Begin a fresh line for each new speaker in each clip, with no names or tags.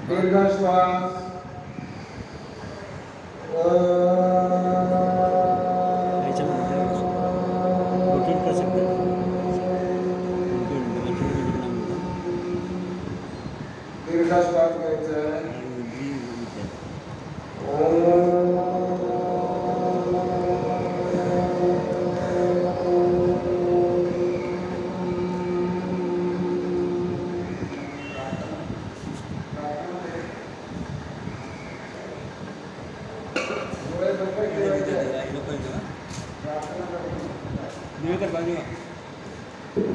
दीर्घ श्वास दीर्घ श्वास घ्यायचा आहे।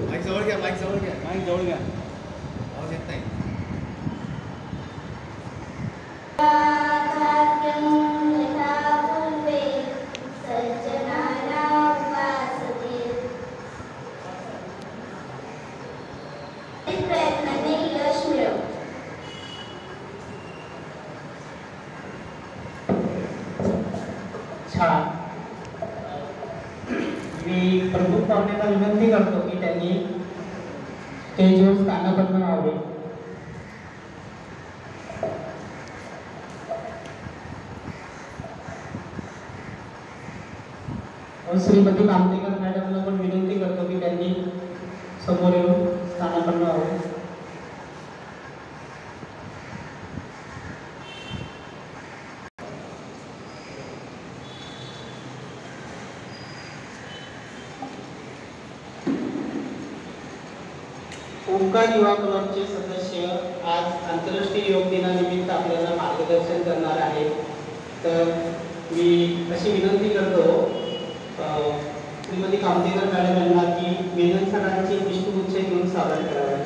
माइक जवळ घ्या, माइक जवळ घ्या, माइक जवळ घ्या, आवाज येत नाही।
छान। मी प्रमुख पाहुण्यांना विनंती करतो की त्यांनी स्टेजवर स्थानापन्न व्हावे। श्रीमती कामतेकर मॅडमला पण विनंती करतो की त्यांनी समोर येऊन स्थानापन्न व्हावे। ओंकार युवा क्लबचे सदस्य आज आंतरराष्ट्रीय योग दिनानिमित्त आपल्याला मार्गदर्शन करणार आहे। तर मी अशी विनंती करतो श्रीमती कामतेकर मॅडम यांना की मेनन सरांची पुष्पगुच्छ घेऊन स्वागत करावे।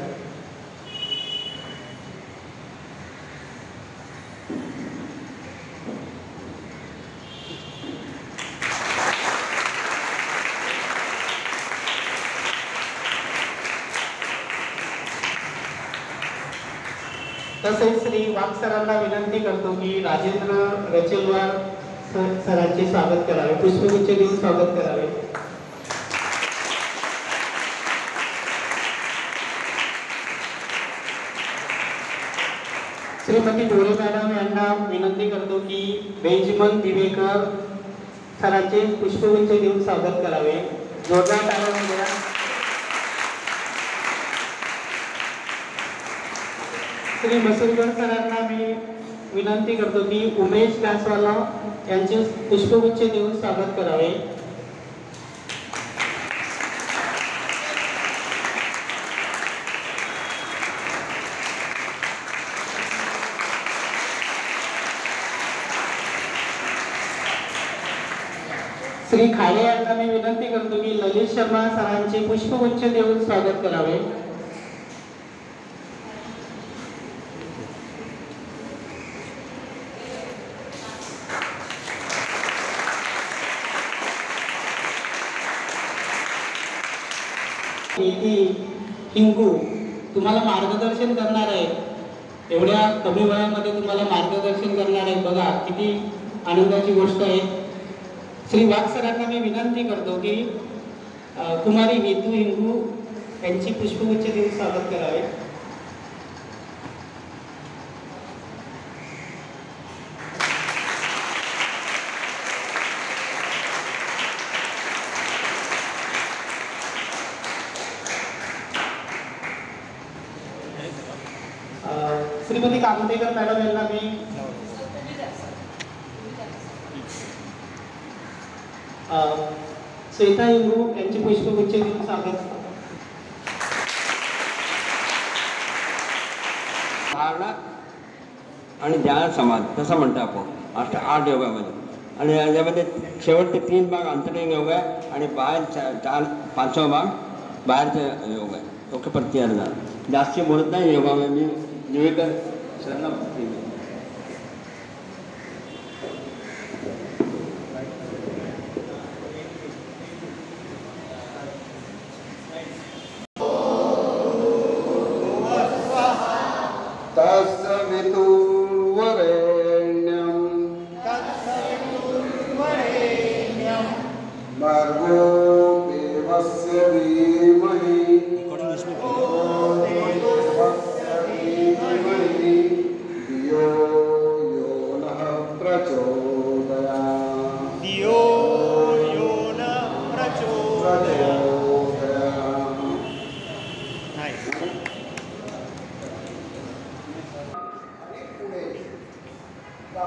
तसेच श्री वाघ सरांना विनंती करतो की राजेंद्र रचेलवार सरांचे स्वागत करावे, पुष्पगुच्छ देऊन स्वागत करावे। श्रीमती डोळे मॅडम यांना विनंती करतो की बेंजमन दिवेकर सरांचे पुष्पगुच्छ देऊन स्वागत करावे। जोरदार टाळ्या द्या। श्री मसूरकर सरांना मी विनंती करतो की उमेश गासवाला यांचे पुष्पगुच्छ देऊन स्वागत करावे। श्री खाडे यांना मी विनंती करतो की ललित शर्मा सरांचे पुष्पगुच्छ देऊन स्वागत करावे। हिंगू तुम्हाला मार्गदर्शन करणार आहे, एवढ्या कमी वयामध्ये तुम्हाला मार्गदर्शन करणार आहे, बघा किती आनंदाची गोष्ट आहे। श्री वाघ सरांना मी विनंती करतो की कुमारी हेतू हिंगू यांची पुष्पगुच्छ देऊन स्वागत करावे। श्रीमती कामतेकर मॅडम यांना मी श्वेता हिंगू यांची पुष्पगुच्छ देऊन स्वागत।
धारणा आणि ध्यान समाज तसं म्हणतो आपण 8 योगामध्ये, आणि याच्यामध्ये शेवटचे 3 भाग अंतरिंग योग आहे आणि बाहेर 5वा भाग बाहेरचा योग आहे। ओके, प्रत्येक जास्ती बोलत नाही योगामध्ये, मी निवेदन सरला
ये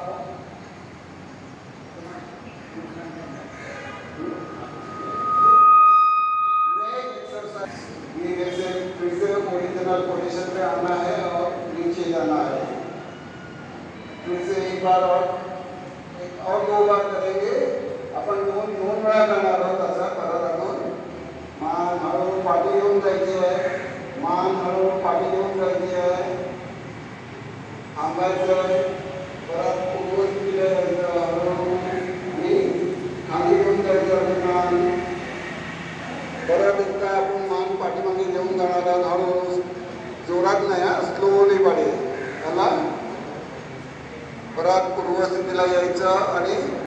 जैसे फिर से ओरिजिनल पोजीशन पे आना है और नीचे जाना है। फिर से एक बार और दो बार करेंगे। आपण दोन वेळा करणार आहोत असा परत आपण मान हळूहळू पाठी घेऊन जायची आहे, मान हळूहळू पाठी घेऊन जायची आहे, थांबायचं आहे, परत पूर्वस्थितीला जायचं हळूहळू आणि खाली घेऊन जायचं आहे मान, परत एकदा आपण मान पाठीमागे घेऊन जाणार आहोत हळूहळू, जोरात नाही हा, स्लोली पाठी त्याला परत पूर्वस्थितीला यायचं आणि